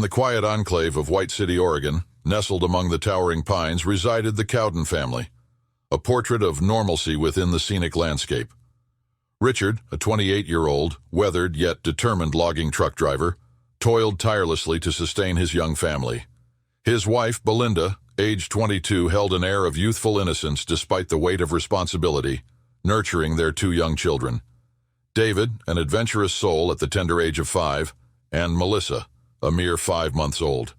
the quiet enclave of White City, Oregon, nestled among the towering pines, resided the Cowden family, a portrait of normalcy within the scenic landscape. Richard, a 28-year-old, weathered yet determined logging truck driver, toiled tirelessly to sustain his young family. His wife, Belinda, aged 22, held an air of youthful innocence despite the weight of responsibility, nurturing their two young children. David, an adventurous soul at the tender age of 5, and Melissa, a mere 5 months old.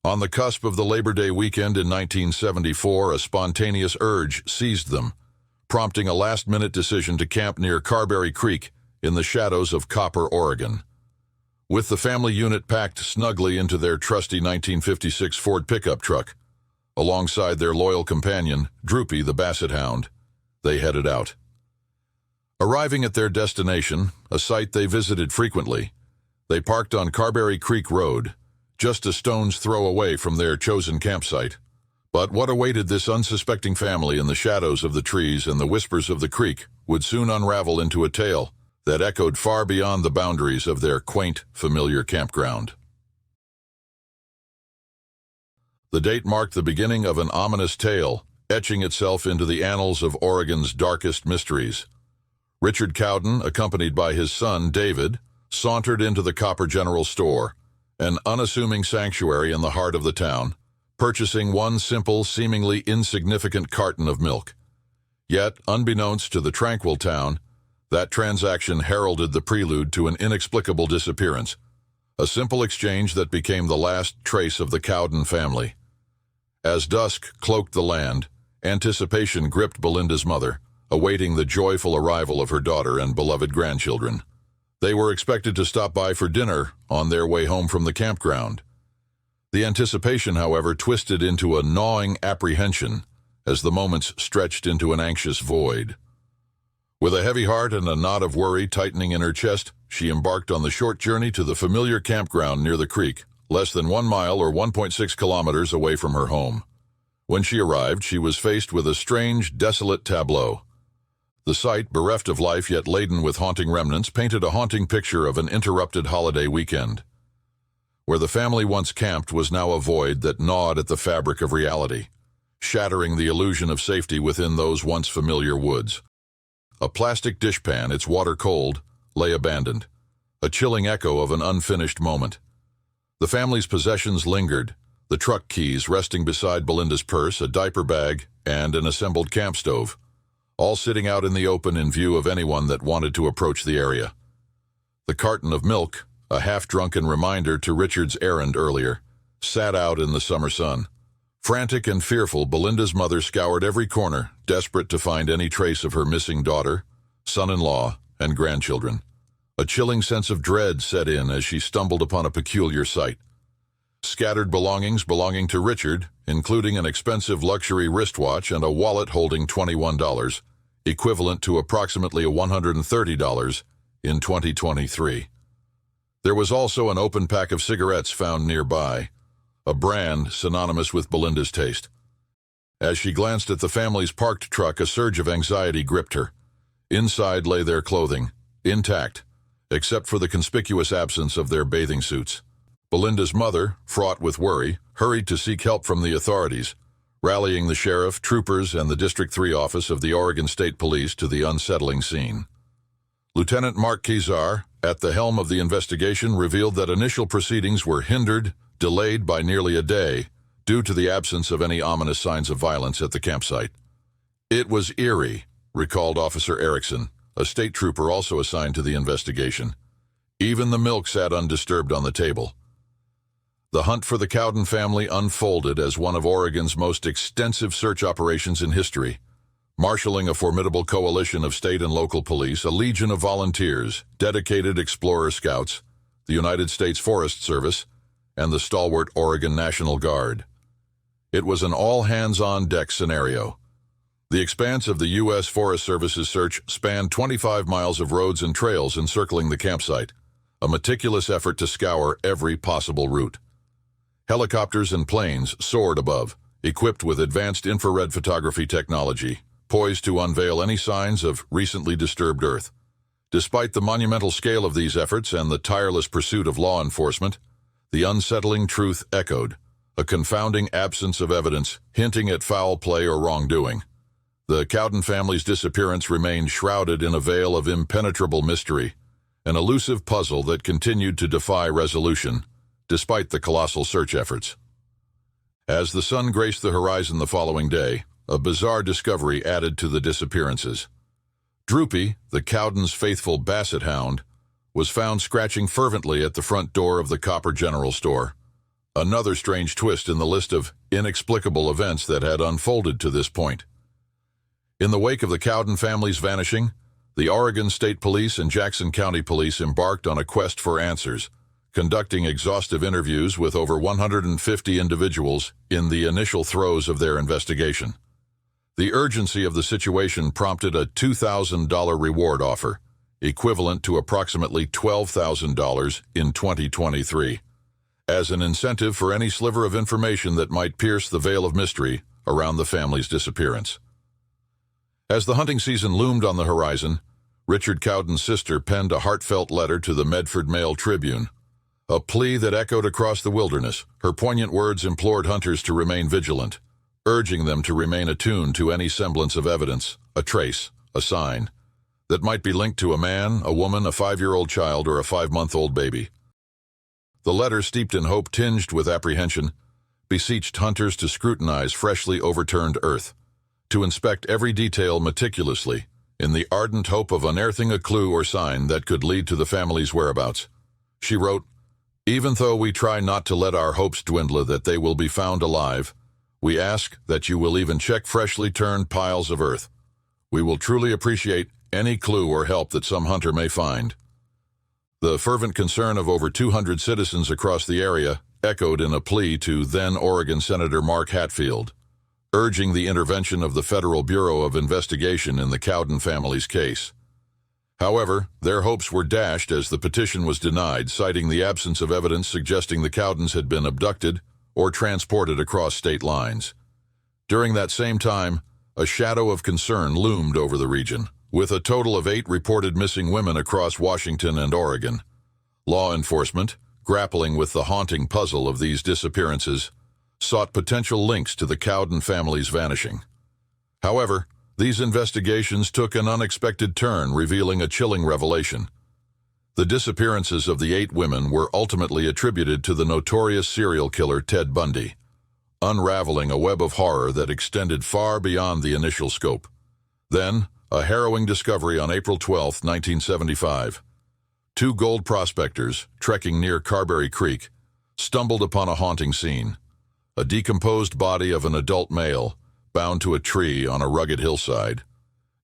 On the cusp of the Labor Day weekend in 1974, a spontaneous urge seized them, prompting a last-minute decision to camp near Carberry Creek in the shadows of Copper, Oregon. With the family unit packed snugly into their trusty 1956 Ford pickup truck, alongside their loyal companion, Droopy the Basset Hound, they headed out. Arriving at their destination, a site they visited frequently, they parked on Carberry Creek Road, just a stone's throw away from their chosen campsite. But what awaited this unsuspecting family in the shadows of the trees and the whispers of the creek would soon unravel into a tale that echoed far beyond the boundaries of their quaint, familiar campground. The date marked the beginning of an ominous tale, etching itself into the annals of Oregon's darkest mysteries. Richard Cowden, accompanied by his son, David, sauntered into the Copper General Store, an unassuming sanctuary in the heart of the town, purchasing one simple, seemingly insignificant carton of milk. Yet, unbeknownst to the tranquil town, that transaction heralded the prelude to an inexplicable disappearance, a simple exchange that became the last trace of the Cowden family. As dusk cloaked the land, anticipation gripped Belinda's mother, awaiting the joyful arrival of her daughter and beloved grandchildren. They were expected to stop by for dinner on their way home from the campground. The anticipation, however, twisted into a gnawing apprehension as the moments stretched into an anxious void. With a heavy heart and a knot of worry tightening in her chest, she embarked on the short journey to the familiar campground near the creek, less than 1 mile or 1.6 kilometers away from her home. When she arrived, she was faced with a strange, desolate tableau. The site, bereft of life yet laden with haunting remnants, painted a haunting picture of an interrupted holiday weekend. Where the family once camped was now a void that gnawed at the fabric of reality, shattering the illusion of safety within those once familiar woods. A plastic dishpan, its water cold, lay abandoned, a chilling echo of an unfinished moment. The family's possessions lingered, the truck keys resting beside Belinda's purse, a diaper bag, and an assembled camp stove, all sitting out in the open in view of anyone that wanted to approach the area. The carton of milk, a half-drunken reminder to Richard's errand earlier, sat out in the summer sun. Frantic and fearful, Belinda's mother scoured every corner, desperate to find any trace of her missing daughter, son-in-law, and grandchildren. A chilling sense of dread set in as she stumbled upon a peculiar sight. Scattered belongings belonging to Richard, including an expensive luxury wristwatch and a wallet holding $21, equivalent to approximately $130 in 2023. There was also an open pack of cigarettes found nearby, a brand synonymous with Belinda's taste. As she glanced at the family's parked truck, a surge of anxiety gripped her. Inside lay their clothing, intact, except for the conspicuous absence of their bathing suits. Belinda's mother, fraught with worry, hurried to seek help from the authorities, rallying the sheriff, troopers, and the District 3 office of the Oregon State Police to the unsettling scene. Lieutenant Mark Kezar, at the helm of the investigation, revealed that initial proceedings were delayed by nearly a day, due to the absence of any ominous signs of violence at the campsite. It was eerie, recalled Officer Erickson, a state trooper also assigned to the investigation. Even the milk sat undisturbed on the table. The hunt for the Cowden family unfolded as one of Oregon's most extensive search operations in history, marshaling a formidable coalition of state and local police, a legion of volunteers, dedicated explorer scouts, the United States Forest Service, and the stalwart Oregon National Guard. It was an all-hands-on-deck scenario. The expanse of the U.S. Forest Service's search spanned 25 miles of roads and trails encircling the campsite, a meticulous effort to scour every possible route. Helicopters and planes soared above, equipped with advanced infrared photography technology, poised to unveil any signs of recently disturbed Earth. Despite the monumental scale of these efforts and the tireless pursuit of law enforcement, the unsettling truth echoed, a confounding absence of evidence hinting at foul play or wrongdoing. The Cowden family's disappearance remained shrouded in a veil of impenetrable mystery, an elusive puzzle that continued to defy resolution, despite the colossal search efforts. As the sun graced the horizon the following day, a bizarre discovery added to the disappearances. Droopy, the Cowdens' faithful Basset Hound, was found scratching fervently at the front door of the Copper General Store. Another strange twist in the list of inexplicable events that had unfolded to this point. In the wake of the Cowden family's vanishing, the Oregon State Police and Jackson County Police embarked on a quest for answers, conducting exhaustive interviews with over 150 individuals in the initial throes of their investigation. The urgency of the situation prompted a $2,000 reward offer, equivalent to approximately $12,000 in 2023, as an incentive for any sliver of information that might pierce the veil of mystery around the family's disappearance. As the hunting season loomed on the horizon, Richard Cowden's sister penned a heartfelt letter to the Medford Mail Tribune, a plea that echoed across the wilderness. Her poignant words implored hunters to remain vigilant, urging them to remain attuned to any semblance of evidence, a trace, a sign, that might be linked to a man, a woman, a 5-year-old child, or a 5-month-old baby. The letter, steeped in hope tinged with apprehension, beseeched hunters to scrutinize freshly overturned earth, to inspect every detail meticulously, in the ardent hope of unearthing a clue or sign that could lead to the family's whereabouts. She wrote, "Even though we try not to let our hopes dwindle that they will be found alive, we ask that you will even check freshly turned piles of earth. We will truly appreciate any clue or help that some hunter may find." The fervent concern of over 200 citizens across the area echoed in a plea to then Oregon Senator Mark Hatfield, urging the intervention of the Federal Bureau of Investigation in the Cowden family's case. However, their hopes were dashed as the petition was denied, citing the absence of evidence suggesting the Cowdens had been abducted or transported across state lines. During that same time, a shadow of concern loomed over the region, with a total of 8 reported missing women across Washington and Oregon. Law enforcement, grappling with the haunting puzzle of these disappearances, sought potential links to the Cowden family's vanishing. However, these investigations took an unexpected turn, revealing a chilling revelation. The disappearances of the 8 women were ultimately attributed to the notorious serial killer Ted Bundy, unraveling a web of horror that extended far beyond the initial scope. Then, a harrowing discovery on April 12, 1975. 2 gold prospectors, trekking near Carberry Creek, stumbled upon a haunting scene. A decomposed body of an adult male, bound to a tree on a rugged hillside.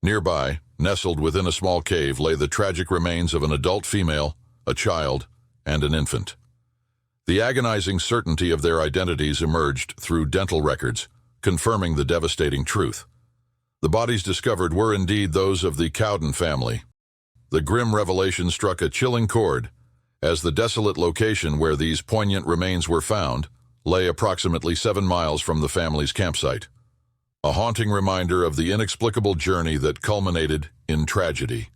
Nearby, nestled within a small cave, lay the tragic remains of an adult female, a child, and an infant. The agonizing certainty of their identities emerged through dental records, confirming the devastating truth. The bodies discovered were indeed those of the Cowden family. The grim revelation struck a chilling chord, as the desolate location where these poignant remains were found lay approximately 7 miles from the family's campsite. A haunting reminder of the inexplicable journey that culminated in tragedy.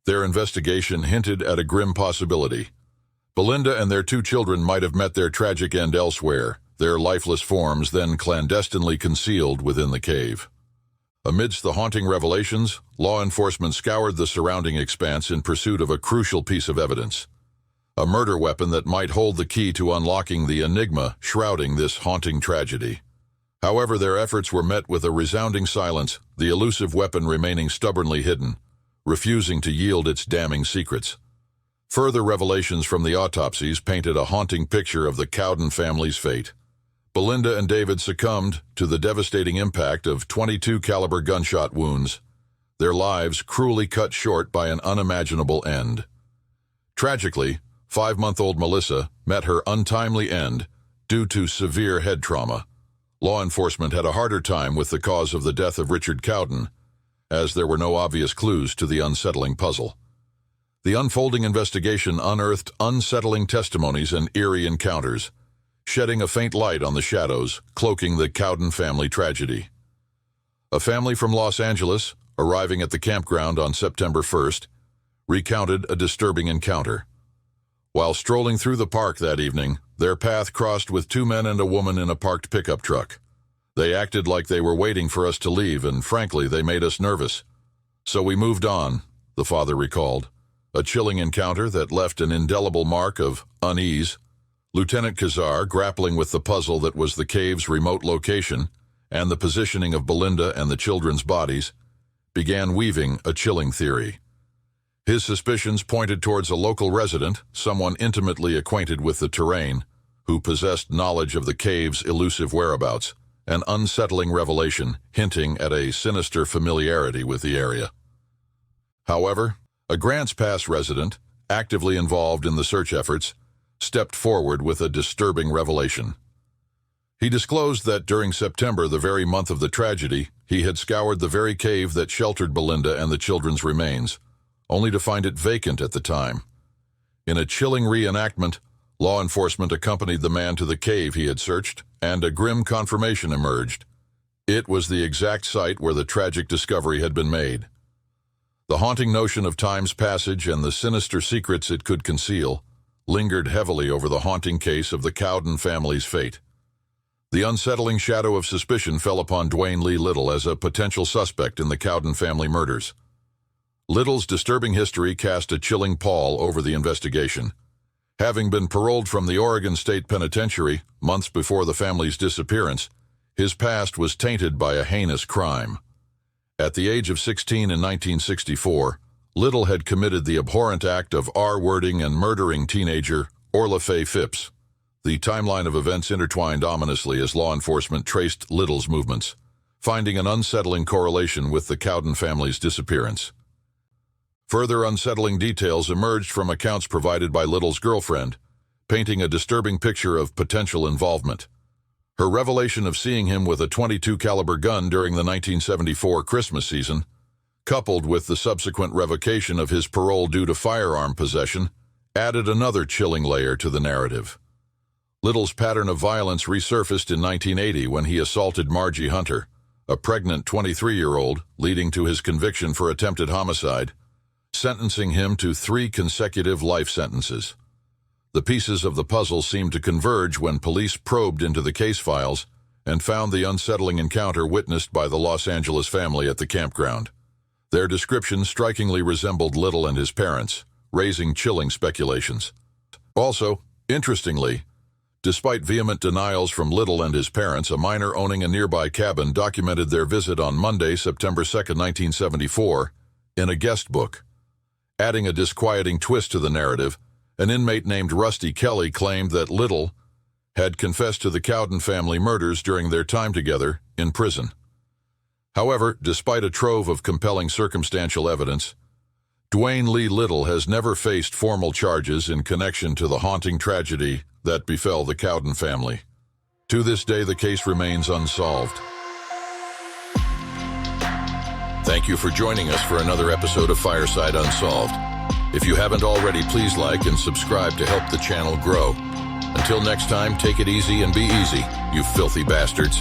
Their investigation hinted at a grim possibility. Belinda and their 2 children might have met their tragic end elsewhere, their lifeless forms then clandestinely concealed within the cave. Amidst the haunting revelations, law enforcement scoured the surrounding expanse in pursuit of a crucial piece of evidence. A murder weapon that might hold the key to unlocking the enigma shrouding this haunting tragedy. However, their efforts were met with a resounding silence, the elusive weapon remaining stubbornly hidden, refusing to yield its damning secrets. Further revelations from the autopsies painted a haunting picture of the Cowden family's fate. Belinda and David succumbed to the devastating impact of .22 caliber gunshot wounds, their lives cruelly cut short by an unimaginable end. Tragically, 5-month-old Melissa met her untimely end due to severe head trauma. Law enforcement had a harder time with the cause of the death of Richard Cowden, as there were no obvious clues to the unsettling puzzle. The unfolding investigation unearthed unsettling testimonies and eerie encounters, shedding a faint light on the shadows cloaking the Cowden family tragedy. A family from Los Angeles, arriving at the campground on September 1st, recounted a disturbing encounter. While strolling through the park that evening, their path crossed with two men and a woman in a parked pickup truck. They acted like they were waiting for us to leave, and frankly, they made us nervous. So we moved on, the father recalled. A chilling encounter that left an indelible mark of unease. Lieutenant Kazar, grappling with the puzzle that was the cave's remote location and the positioning of Belinda and the children's bodies, began weaving a chilling theory. His suspicions pointed towards a local resident, someone intimately acquainted with the terrain, who possessed knowledge of the cave's elusive whereabouts, an unsettling revelation hinting at a sinister familiarity with the area. However, a Grants Pass resident, actively involved in the search efforts, stepped forward with a disturbing revelation. He disclosed that during September, the very month of the tragedy, he had scoured the very cave that sheltered Belinda and the children's remains, only to find it vacant at the time. In a chilling reenactment, law enforcement accompanied the man to the cave he had searched, and a grim confirmation emerged. It was the exact site where the tragic discovery had been made. The haunting notion of time's passage and the sinister secrets it could conceal lingered heavily over the haunting case of the Cowden family's fate. The unsettling shadow of suspicion fell upon Dwayne Lee Little as a potential suspect in the Cowden family murders. Little's disturbing history cast a chilling pall over the investigation. Having been paroled from the Oregon State Penitentiary months before the family's disappearance, his past was tainted by a heinous crime. At the age of 16 in 1964, Little had committed the abhorrent act of R-wording and murdering teenager Orla Faye Phipps. The timeline of events intertwined ominously as law enforcement traced Little's movements, finding an unsettling correlation with the Cowden family's disappearance. Further unsettling details emerged from accounts provided by Little's girlfriend, painting a disturbing picture of potential involvement. Her revelation of seeing him with a .22 caliber gun during the 1974 Christmas season, coupled with the subsequent revocation of his parole due to firearm possession, added another chilling layer to the narrative. Little's pattern of violence resurfaced in 1980 when he assaulted Margie Hunter, a pregnant 23-year-old, leading to his conviction for attempted homicide, sentencing him to 3 consecutive life sentences. The pieces of the puzzle seemed to converge when police probed into the case files and found the unsettling encounter witnessed by the Los Angeles family at the campground. Their description strikingly resembled Little and his parents, raising chilling speculations. Also, interestingly, despite vehement denials from Little and his parents, a miner owning a nearby cabin documented their visit on Monday, September 2, 1974, in a guest book. Adding a disquieting twist to the narrative, an inmate named Rusty Kelly claimed that Little had confessed to the Cowden family murders during their time together in prison. However, despite a trove of compelling circumstantial evidence, Dwayne Lee Little has never faced formal charges in connection to the haunting tragedy that befell the Cowden family. To this day, the case remains unsolved. Thank you for joining us for another episode of Fireside Unsolved. If you haven't already, please like and subscribe to help the channel grow. Until next time, take it easy and be easy, you filthy bastards.